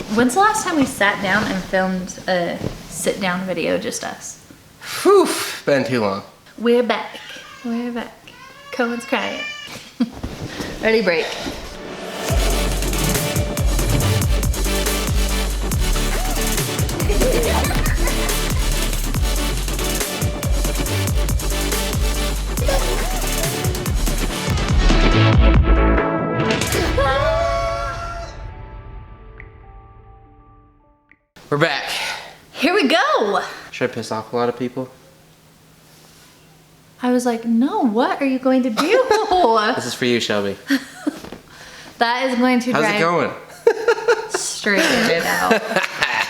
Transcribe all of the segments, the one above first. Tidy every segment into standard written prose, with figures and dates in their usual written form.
When's the last time we sat down and filmed a sit-down video, just us? Whew, been too long. We're back. We're back. Cohen's crying. Ready, break. We're back. Here we go. Should I piss off a lot of people? I was like, no, what are you going to do? This is for you, Shelby. That is going to How's drive it going? straight out.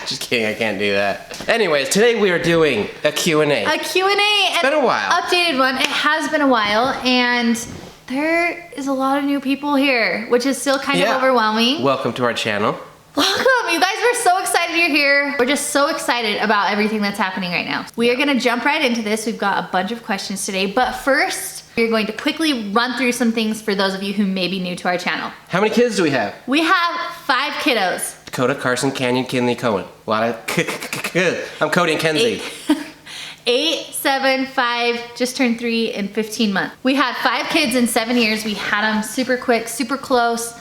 Just kidding, I can't do that. Anyways, today we are doing a Q&A. A Q&A. It's been a while. Updated one. It has been a while, and there is a lot of new people here, which is still kind of overwhelming. Welcome to our channel. Welcome, you guys, we're so excited you're here. We're just so excited about everything that's happening right now. We are gonna jump right into this. We've got a bunch of questions today, but first, we're going to quickly run through some things for those of you who may be new to our channel. How many kids do we have? We have 5 kiddos. Dakota, Carson, Canyon, Kinley, Cohen. A lot of I'm Cody and Kenzie. 8, 7, 5, just turned 3 in 15 months. We had 5 kids in 7 years. We had them super quick, super close.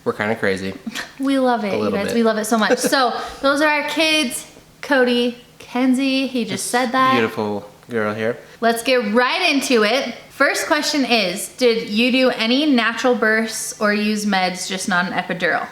We're kind of crazy. We love it, you guys. We love it so much. So those are our kids. Cody, Kenzie, he just said that. Beautiful girl here. Let's get right into it. First question is, did you do any natural births or use meds, just not an epidural?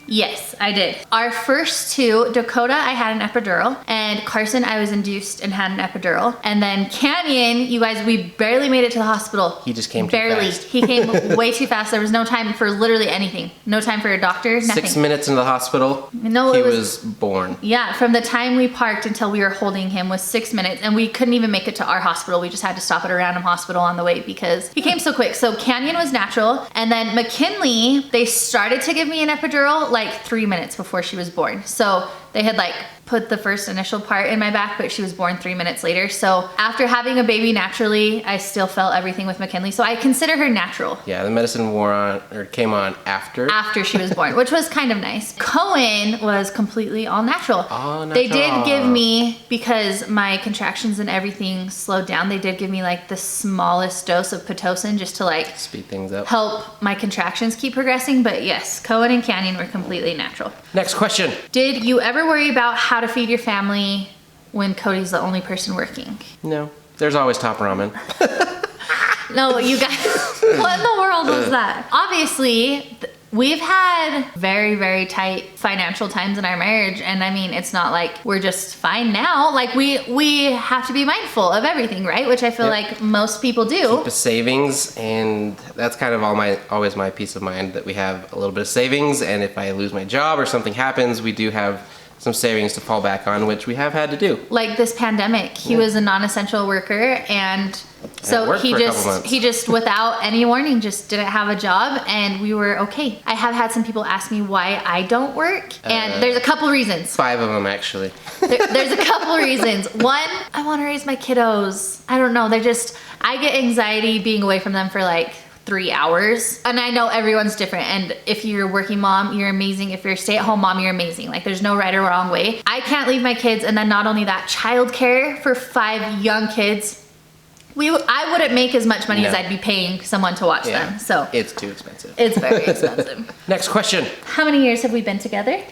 Yes, I did. Our first 2, Dakota, I had an epidural, and Carson, I was induced and had an epidural. And then Canyon, you guys, we barely made it to the hospital. He just came too barely. fast. He came way too fast. There was no time for literally anything. No time for a doctor, nothing. 6 minutes into the hospital, no, he was born. Yeah, from the time we parked until we were holding him was 6 minutes, and we couldn't even make it to our hospital. We just had to stop at a random hospital on the way because he came so quick. So Canyon was natural, and then McKinley, they started to give me an epidural like 3 minutes before she was born. So they had like put the first initial part in my back, but she was born 3 minutes later. So after having a baby naturally, I still felt everything with McKinley. So I consider her natural. Yeah, the medicine came on after. After she was born, which was kind of nice. Cohen was completely all natural. All natural. They did give me, because my contractions and everything slowed down, they did give me like the smallest dose of Pitocin just to like speed things up, help my contractions keep progressing. But yes, Cohen and Canyon were completely natural. Next question. Did you ever worry about how to feed your family when Cody's the only person working? No, there's always top ramen. No, you guys, what in the world was that? Obviously, we've had very, very tight financial times in our marriage, and I mean, it's not like we're just fine now. Like we have to be mindful of everything, right? Which I feel like most people do. Keep a savings, and that's kind of always my peace of mind, that we have a little bit of savings, and if I lose my job or something happens, we do have some savings to fall back on, which we have had to do. Like this pandemic, he was a non-essential worker, and so he just without any warning just didn't have a job, and we were okay. I have had some people ask me why I don't work, and there's a couple reasons. 5 of them actually. There's a couple reasons. One, I want to raise my kiddos. I don't know, I get anxiety being away from them for like 3 hours. And I know everyone's different. And if you're a working mom, you're amazing. If you're a stay-at-home mom, you're amazing. Like there's no right or wrong way. I can't leave my kids. And then not only that, childcare for 5 young kids. I wouldn't make as much money as I'd be paying someone to watch them. So it's too expensive. It's very expensive. Next question. How many years have we been together?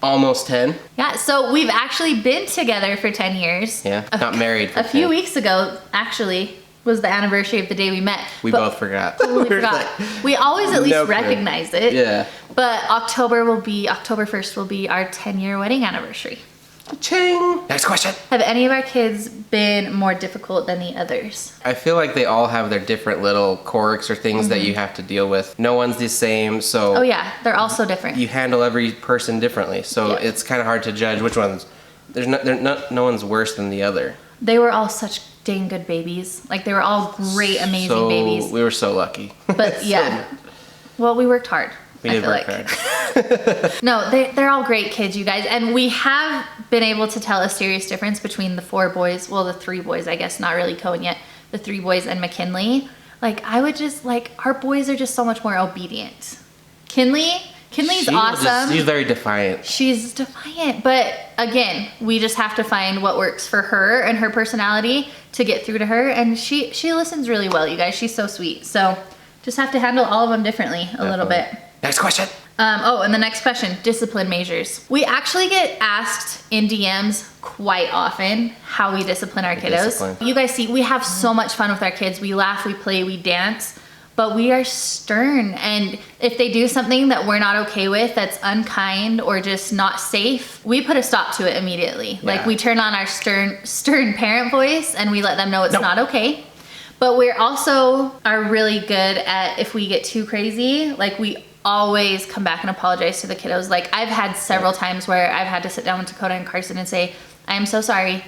Almost 10. Yeah, so we've actually been together for 10 years. Yeah, not married for 10. A few weeks ago, actually, was the anniversary of the day we met. We both forgot. Totally forgot. We always at least recognize it. Yeah. But October 1st will be our 10-year wedding anniversary. Ching! Next question. Have any of our kids been more difficult than the others? I feel like they all have their different little quirks or things that you have to deal with. No one's the same, so... Oh yeah, they're all so different. You handle every person differently, so it's kind of hard to judge which ones. No one's worse than the other. They were all such dang good babies. Like they were all great, amazing babies. We were so lucky. But yeah, well, we worked hard. We did work hard. No, they're all great kids, you guys. And we have been able to tell a serious difference between the 4 boys, well, the 3 boys, I guess, not really Cohen yet, the 3 boys and McKinley. Like, I would just, like, our boys are just so much more obedient. Kinley Kinley's awesome. She's very defiant. She's defiant, but again, we just have to find what works for her and her personality to get through to her. And she listens really well, you guys. She's so sweet. So just have to handle all of them differently a little bit. Next question. And the next question, discipline measures. We actually get asked in DMs quite often how we discipline our kiddos. You guys see, we have so much fun with our kids. We laugh, we play, we dance. But we are stern, and if they do something that we're not okay with, that's unkind or just not safe, we put a stop to it immediately. Yeah. Like we turn on our stern parent voice and we let them know it's not okay. But we're also are really good at, if we get too crazy, like we always come back and apologize to the kiddos. Like I've had several times where I've had to sit down with Dakota and Carson and say, I am so sorry.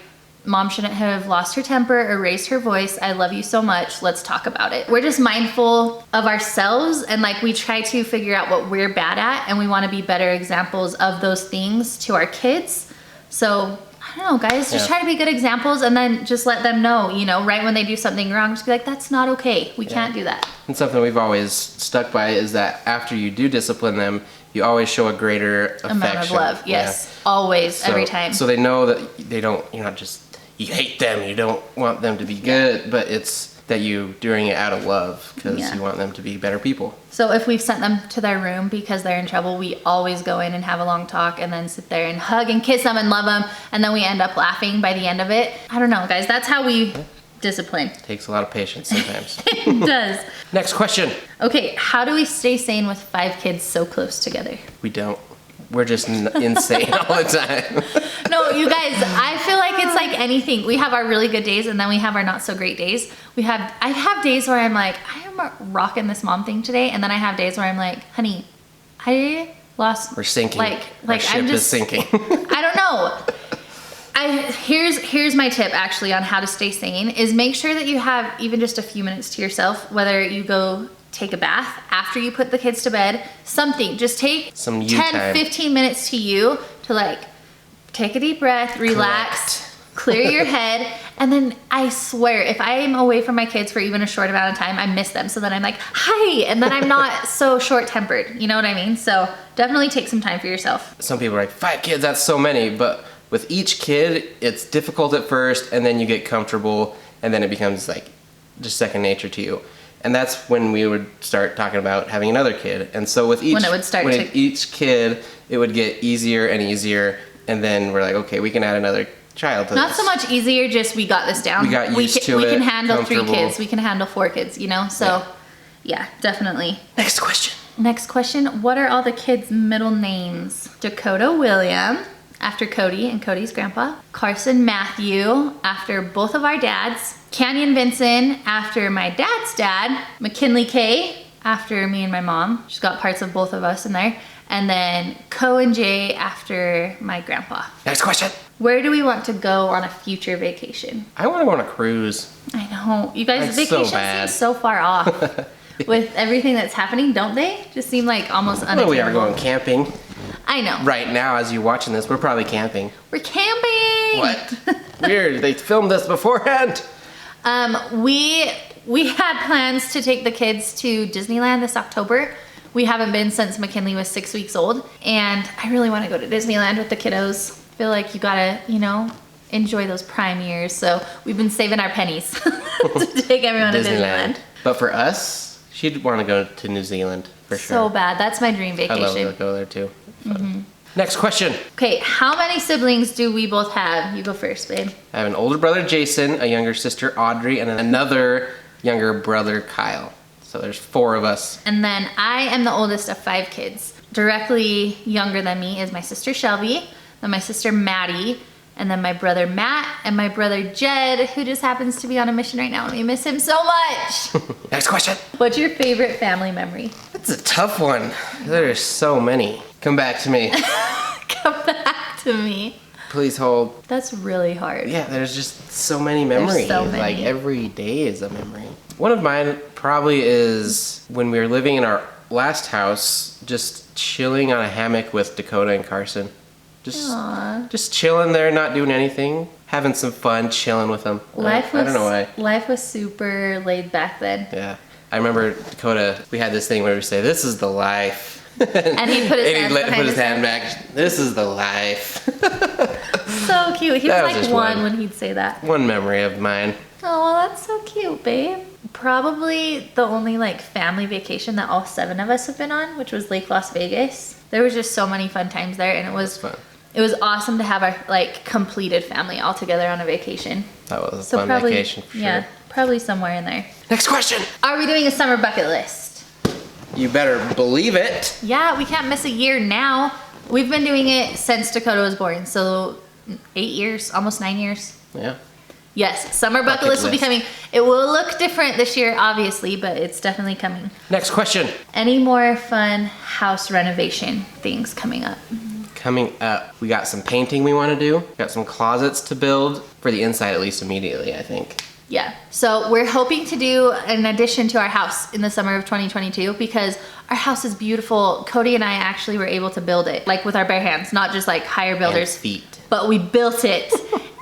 Mom shouldn't have lost her temper or raised her voice. I love you so much. Let's talk about it. We're just mindful of ourselves, and like we try to figure out what we're bad at, and we want to be better examples of those things to our kids. So I don't know, guys, just try to be good examples, and then just let them know, you know, right when they do something wrong, just be like, that's not okay. We can't do that. And something we've always stuck by is that after you do discipline them, you always show a greater amount of love. Yes, always, every time. So they know that they don't, you're not just, you hate them, you don't want them to be good, but it's that you doing it out of love because you want them to be better people. So if we've sent them to their room because they're in trouble, we always go in and have a long talk and then sit there and hug and kiss them and love them, and then we end up laughing by the end of it. I don't know, guys, that's how we discipline. Takes a lot of patience sometimes. It does. Next question. Okay, how do we stay sane with 5 kids so close together? We don't. We're just insane all the time. No, you guys, I feel like it's like anything. We have our really good days and then we have our not so great days. I have days where I'm like, I am rocking this mom thing today. And then I have days where I'm like, honey, I lost. We're sinking. Like our ship is sinking. I don't know. Here's my tip actually on how to stay sane is make sure that you have even just a few minutes to yourself, whether you go take a bath after you put the kids to bed, something. Just take some 10, 15 minutes to you to like take a deep breath, relax, clear your head. And then I swear, if I am away from my kids for even a short amount of time, I miss them. So then I'm like, hi, and then I'm not so short-tempered. You know what I mean? So definitely take some time for yourself. Some people are like, 5 kids, that's so many. But with each kid, it's difficult at first, and then you get comfortable, and then it becomes like just second nature to you. And that's when we would start talking about having another kid. And so with each kid, it would get easier and easier. And then we're like, okay, we can add another child to Not so much easier, just we got this down. We got used to it. We can handle 3 kids. We can handle 4 kids, you know? So yeah, definitely. Next question. Next question. What are all the kids' middle names? Dakota William, after Cody and Cody's grandpa. Carson Matthew, after both of our dads. Canyon Vincent, after my dad's dad. McKinley Kay, after me and my mom. She's got parts of both of us in there. And then Cohen J, after my grandpa. Next question. Where do we want to go on a future vacation? I want to go on a cruise. I know. You guys, vacations seem so far off. With everything that's happening, don't they? Just seem like almost unattainable. Well, we are going camping. I know. Right now, as you're watching this, we're probably camping. We're camping! What? Weird. They filmed this beforehand. We had plans to take the kids to Disneyland this October. We haven't been since McKinley was 6 weeks old. And I really want to go to Disneyland with the kiddos. I feel like you gotta, you know, enjoy those prime years. So we've been saving our pennies to take everyone to Disneyland. But for us, she'd want to go to New Zealand for sure. So bad. That's my dream vacation. I'd love to go there too. Next question. Okay, how many siblings do we both have? You go first, babe. I have an older brother, Jason, a younger sister, Audrey, and another younger brother, Kyle. So there's 4 of us. And then I am the oldest of 5 kids. Directly younger than me is my sister, Shelby, then my sister, Maddie, and then my brother, Matt, and my brother, Jed, who just happens to be on a mission right now, and we miss him so much. Next question. What's your favorite family memory? That's a tough one. There's so many. Come back to me. Come back to me. Please hold. That's really hard. Yeah, there's just so many memories. So many. Like every day is a memory. One of mine probably is when we were living in our last house, just chilling on a hammock with Dakota and Carson. Just chilling there, not doing anything, having some fun, chilling with them. I don't know why. Life was super laid back then. Yeah. I remember Dakota, we had this thing where we say, this is the life. And he'd put his And hand he'd behind put his his hand head. back. This is the life. So cute. He was That was like just one one. when he'd say that. One memory of mine. Oh, well, that's so cute, babe. Probably the only like family vacation that all 7 of us have been on, which was Lake Las Vegas. There was just so many fun times there, and it was Fun. It was awesome to have our like completed family all together on a vacation. That was a So fun probably, vacation for yeah, sure. probably somewhere in there. Next question. Are we doing a summer bucket list? You better believe it. Yeah, we can't miss a year now. We've been doing it since Dakota was born, so 8 years, almost 9 years. Yeah. Yes, summer bucket Bucket list will be list. coming. It will look different this year, obviously, but it's definitely coming. Next question. Any more fun house renovation things coming up? Coming up, we got some painting we want to do. Got some closets to build for the inside, at least immediately, I think. Yeah, so we're hoping to do an addition to our house in the summer of 2022 because our house is beautiful. Cody and I actually were able to build it, like with our bare hands, not just like hire builders. And feet. But we built it.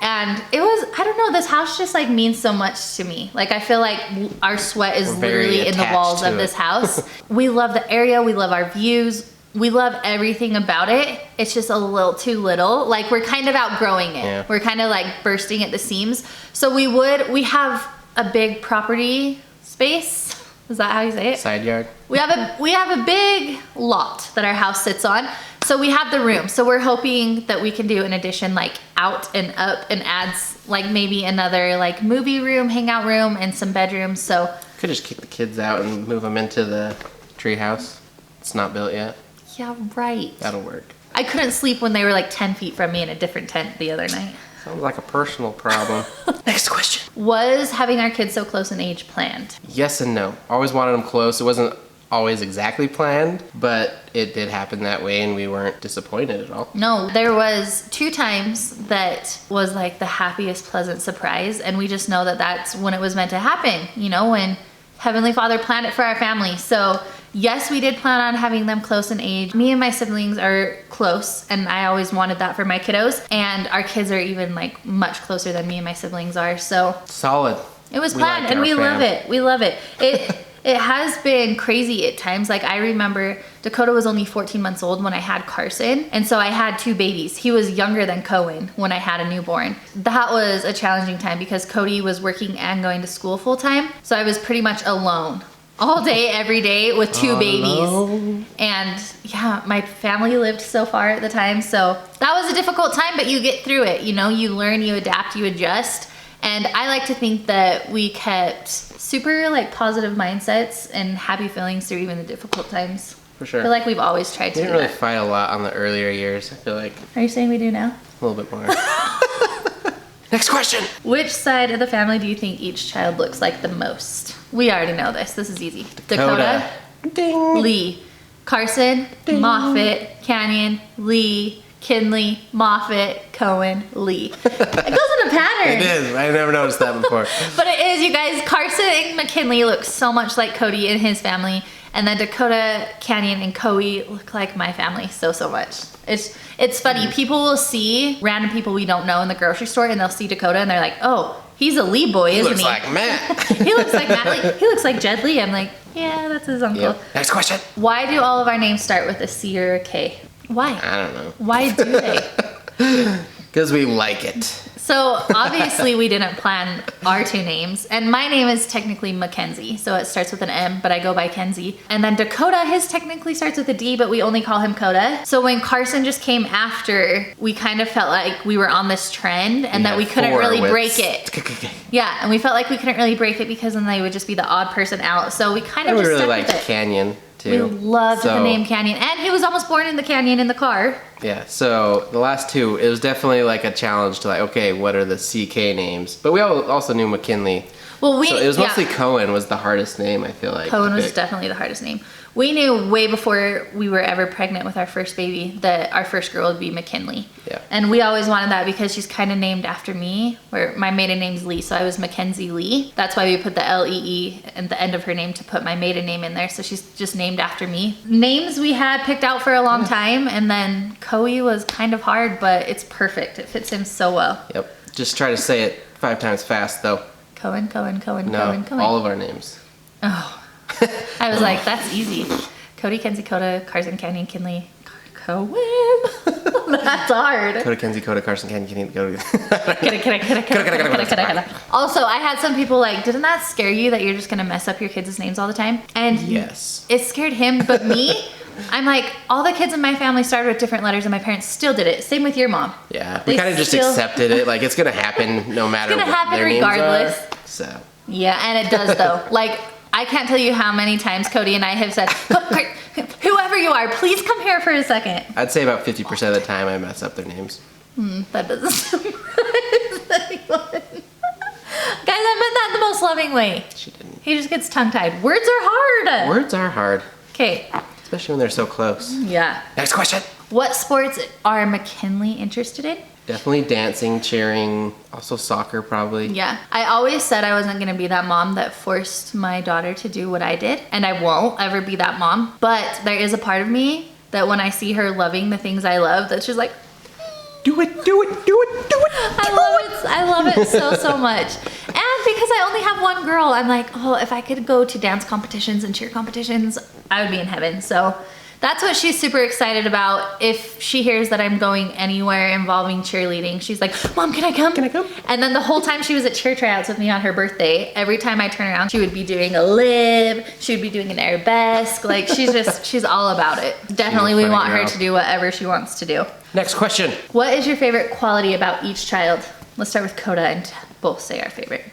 And it was, I don't know, this house just like means so much to me. Like I feel like our sweat is We're very literally in the attached walls to of it. this house. We love the area, we love our views. We love everything about it. It's just a little too little. Like we're kind of outgrowing it. Yeah. We're kind of like bursting at the seams. So we have a big property space. Is that how you say it? Side yard. We have a big lot that our house sits on. So we have the room. So we're hoping that we can do an addition like out and up and adds like maybe another like movie room, hangout room, and some bedrooms. So Could just kick the kids out and move them into the tree house. It's not built yet. yeah, right. That'll work. I couldn't sleep when they were like 10 feet from me in a different tent the other night. Sounds like a personal problem. Next question. Was having our kids so close in age planned? Yes and no. Always wanted them close. It wasn't always exactly planned, but it did happen that way and we weren't disappointed at all. No, there was 2 times that was like the happiest pleasant surprise, and we just know that that's when it was meant to happen, you know, when Heavenly Father planned it for our family. So yes, we did plan on having them close in age. Me and my siblings are close, and I always wanted that for my kiddos, and our kids are even like much closer than me and my siblings are. So Solid. it was We planned, like and our we love fam. it. We love it. It has been crazy at times. Like I remember Dakota was only 14 months old when I had Carson. And so I had 2 babies. He was younger than Cohen when I had a newborn. That was a challenging time because Cody was working and going to school full time. So I was pretty much alone all day, every day with 2 babies. And yeah, my family lived so far at the time. So that was a difficult time, but you get through it. You know, you learn, you adapt, you adjust. And I like to think that we kept super like positive mindsets and happy feelings through even the difficult times. For sure. I feel like we've always tried to We do didn't really that. fight a lot on the earlier years. I feel like Are you saying we do now? a little bit more. Next question. Which side of the family do you think each child looks like the most? We already know this. This is easy. Dakota, Ding. Lee, Carson, Moffat, Canyon, Lee, Kinley, Moffat, Cohen, Lee. It goes in a pattern. It is. I never noticed that before. But it is, you guys. Carson and McKinley look so much like Cody and his family. And then Dakota, Canyon, and Coey look like my family so much. It's funny. People will see random people we don't know in the grocery store, and they'll see Dakota, and they're like, "Oh, he's a Lee boy, He isn't looks he?" like Matt. He looks like Matt Lee. He looks like Jed Lee. I'm like, yeah, that's his uncle. Yep. Next question. Why do all of our names start with a C or a K? Why? I don't know. Why do they? Because we like it. So obviously we didn't plan our 2 names, and my name is technically Mackenzie, so it starts with an M, but I go by Kenzie. And then Dakota, his technically starts with a D, but we only call him Coda. So when Carson just came after, we kind of felt like we were on this trend and that we couldn't Four really with- break it. Yeah, and we felt like we couldn't really break it because then they would just be the odd person out. So we kind of And we just really stuck liked with it. Canyon We too. loved the So- name Canyon, and he was almost born in the canyon in the car. Yeah, so the last 2, it was definitely like a challenge to like, okay, what are the CK names? But we also knew McKinley. Well, So it was yeah. mostly Cohen was the hardest name, I feel like. Cohen to was pick. definitely the hardest name. We knew way before we were ever pregnant with our first baby that our first girl would be McKinley. Yeah. And we always wanted that because she's kind of named after me, where my maiden name's Lee, so I was Mackenzie Lee. That's why we put the L-E-E at the end of her name to put my maiden name in there, so she's just named after me. Names we had picked out for a long time, and then Coey was kind of hard, but it's perfect. It fits him so well. Yep. Just try to say it 5 times fast though. Cohen, Cohen, Cohen, No, Cohen, Cohen. all of our names. Oh, I was like, that's easy. Cody, Kenzie, Coda, Carson, Canyon, Kinley, Cohen. That's hard. Coda, Kenzie, Coda, Carson, Canyon, Kenny, Coda. Also, I had some people like, didn't that scare you that you're just gonna mess up your kids' names all the time? And Yes. it scared him, but me, I'm like, all the kids in my family started with different letters and my parents still did it. Same with your mom. Yeah, we They kind of just still- accepted it. Like, it's gonna happen no matter gonna what happen their regardless. names are. So, Yeah, and it does though. Like, I can't tell you how many times Cody and I have said, whoever you are, please come here for a second. I'd say about 50% of the time I mess up their names. That doesn't surprise anyone. Guys, I meant that in the most loving way. She didn't. He just gets tongue-tied. Words are hard. Words are hard, Okay. especially when they're so close. Yeah. Next question. What sports are McKinley interested in? Definitely dancing, cheering, also soccer probably. Yeah. I always said I wasn't going to be that mom that forced my daughter to do what I did, and I won't ever be that mom. But there is a part of me that when I see her loving the things I love, that she's like, Do it, do it, do it, do it. I love it so much. And because I only have one girl, I'm like, oh, if I could go to dance competitions and cheer competitions, I would be in heaven. So that's what she's super excited about. If she hears that I'm going anywhere involving cheerleading, she's like, Mom, can I come? Can I come? And then the whole time she was at cheer tryouts with me on her birthday, every time I turn around, she would be doing a lib, she would be doing an arabesque. Like, she's all about it. Definitely we funny want her girl. to do whatever she wants to do. Next question. What is your favorite quality about each child? Let's start with Coda and both say our favorite.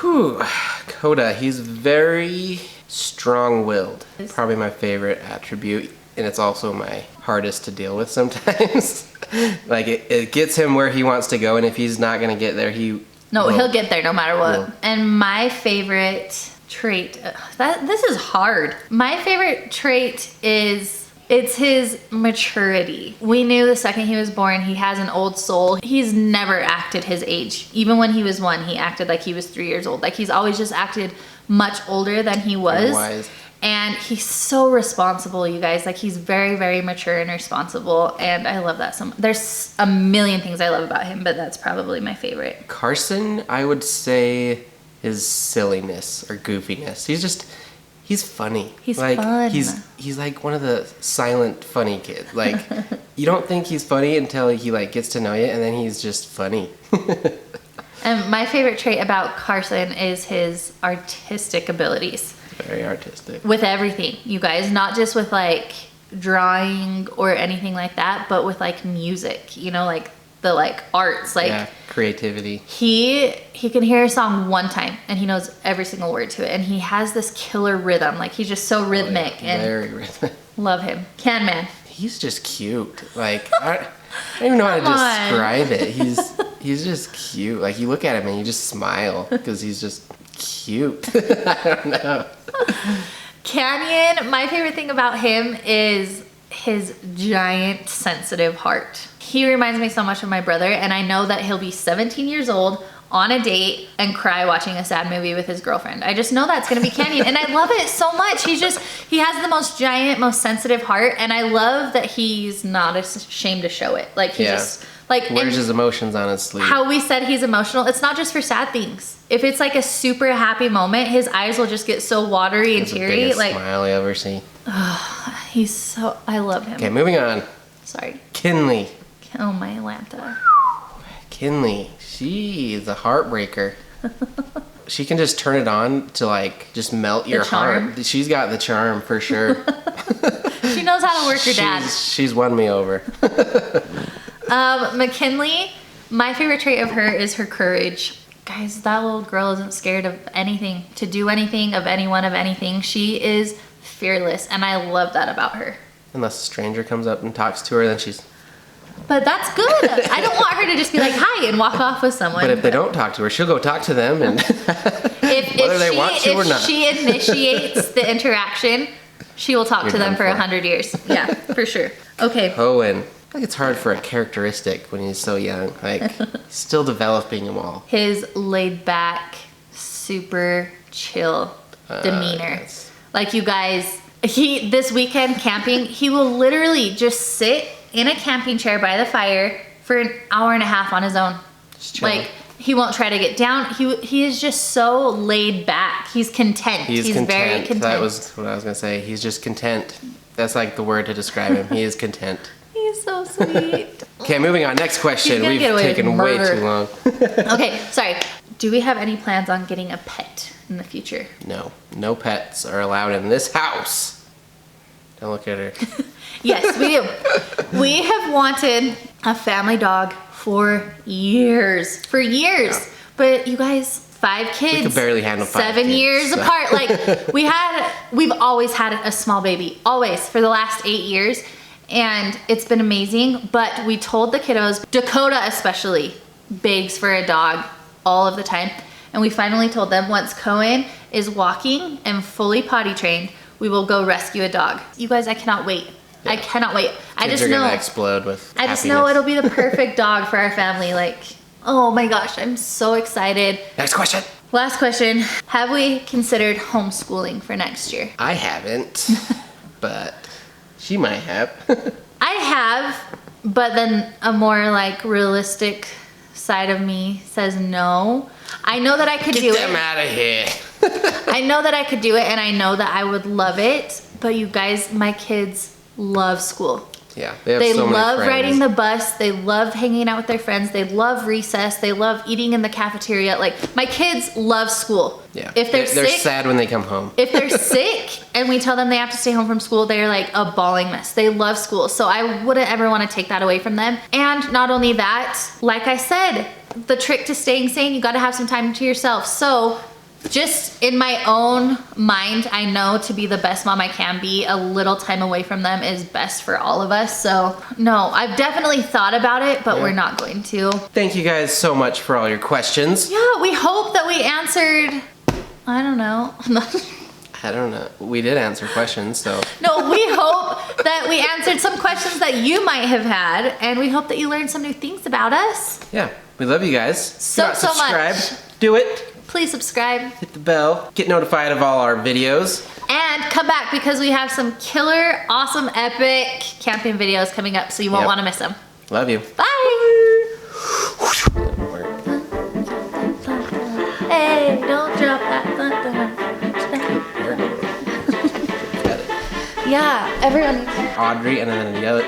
Whew. Coda, he's very strong-willed. Probably my favorite attribute, and it's also my hardest to deal with sometimes. Like, it gets him where he wants to go, and if he's not gonna get there, He'll get there no matter what. Will. And my favorite trait, this is hard. My favorite trait is, it's his maturity. We knew the second he was born, he has an old soul. He's never acted his age. Even when he was 1, he acted like he was 3 years old. Like, he's always just acted much older than he was. wise. And he's so responsible, you guys. Like, he's very, very mature and responsible. And I love that so much. There's a million things I love about him, but that's probably my favorite. Carson, I would say his silliness or goofiness. He's funny. He's like, fun. He's like one of the silent funny kids. Like, you don't think he's funny until he like gets to know you, and then he's just funny. And my favorite trait about Carson is his artistic abilities. Very artistic. With everything, you guys. Not just with like drawing or anything like that, but with like music, you know, like the like arts. Like, yeah, creativity. he can hear a song one time and he knows every single word to it, and he has this killer rhythm. Like, he's just so rhythmic. And Very rhythmic. love him. QandMan. He's just cute. Like, I don't even know how to Come on. describe it. He's just cute. Like, you look at him and you just smile because he's just cute. I don't know. Canyon, my favorite thing about him is his giant sensitive heart. He reminds me so much of my brother, and I know that he'll be 17 years old on a date and cry watching a sad movie with his girlfriend. I just know that's gonna be Canyon, and I love it so much. He has the most giant, most sensitive heart, and I love that he's not ashamed to show it. Like, he just like Wears and his emotions on his sleeve. how we said he's emotional. It's not just for sad things. If it's like a super happy moment, his eyes will just get so watery and He's the teary. biggest Like, smile I ever see. I love him. Okay, moving on. Sorry. Kinley. Oh, my Atlanta. Kinley. She is a heartbreaker. She can just turn it on to like just melt your charm. heart. She's got the charm for sure. She knows how to work her dad. She's won me over. McKinley, my favorite trait of her is her courage. Guys, that little girl isn't scared of anything, to do anything, of anyone, of anything. She is fearless, and I love that about her. Unless a stranger comes up and talks to her, then she's... But that's good. I don't want her to just be like, hi, and walk off with someone. But if they don't talk to her, she'll go talk to them, and whether they want to or not. If she initiates the interaction, she will talk You're to them done for for. 100 years. Yeah, for sure. Okay. Owen. I think it's hard for a characteristic when he's so young. Like, he's still developing them all. His laid back, super chill demeanor. Yes. Like, you guys, this weekend camping, he will literally just sit in a camping chair by the fire for an hour and a half on his own. Just chilling. Like, he won't try to get down. He is just so laid back. He's content. He's very content. content. That was what I was going to say. He's just content. That's like the word to describe him. He is content. He's so sweet. Okay, moving on. Next question. He's gonna We've get away with taken way murder. too long. Okay, sorry. Do we have any plans on getting a pet in the future? No. No pets are allowed in this house. Don't look at her. Yes, we do. We have wanted a family dog for years. For years. Yeah. But you guys, 5 kids. We could barely handle 5 7 kids, years so. apart. Like we've always had a small baby. Always for the last 8 years. And it's been amazing. But we told the kiddos, Dakota especially, begs for a dog all of the time. And we finally told them once Cohen is walking and fully potty trained, we will go rescue a dog. You guys, I cannot wait. I cannot wait. I Kids just are know gonna explode with I just know it'll be the perfect dog for our family. Like, oh my gosh, I'm so excited. Next question. Last question. Have we considered homeschooling for next year? I haven't, but she might have. I have, but then a more like realistic side of me says no. I know that I could do Get them it. out of here. I know that I could do it and I know that I would love it, but you guys, my kids love school. Yeah, they have They so many love friends. riding the bus. They love hanging out with their friends. They love recess. They love eating in the cafeteria. Like, my kids love school. Yeah, If they're they're sick, sad when they come home. if they're sick and we tell them they have to stay home from school, they're like a bawling mess. They love school. So I wouldn't ever want to take that away from them. And not only that, like I said, the trick to staying sane, you got to have some time to yourself. So just in my own mind, I know to be the best mom I can be, a little time away from them is best for all of us. So no, I've definitely thought about it, but we're not going to. Thank you guys so much for all your questions. Yeah, we hope that we answered, I don't know. I don't know. We did answer questions, so. No, we hope that we answered some questions that you might have had, and we hope that you learned some new things about us. Yeah, we love you guys. So, If you're not so much. subscribed, do it. Please subscribe Hit the bell. Get notified of all our videos. and come back because we have some killer, awesome, epic camping videos coming up, so you won't Yep. want to miss them. Love you. Bye! Hey, don't drop that. Got it. Yeah, everyone. Audrey, and then the other.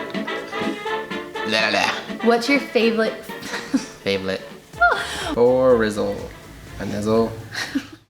La la la. What's your favorite? Favorite. Or Rizzle. A nizzle.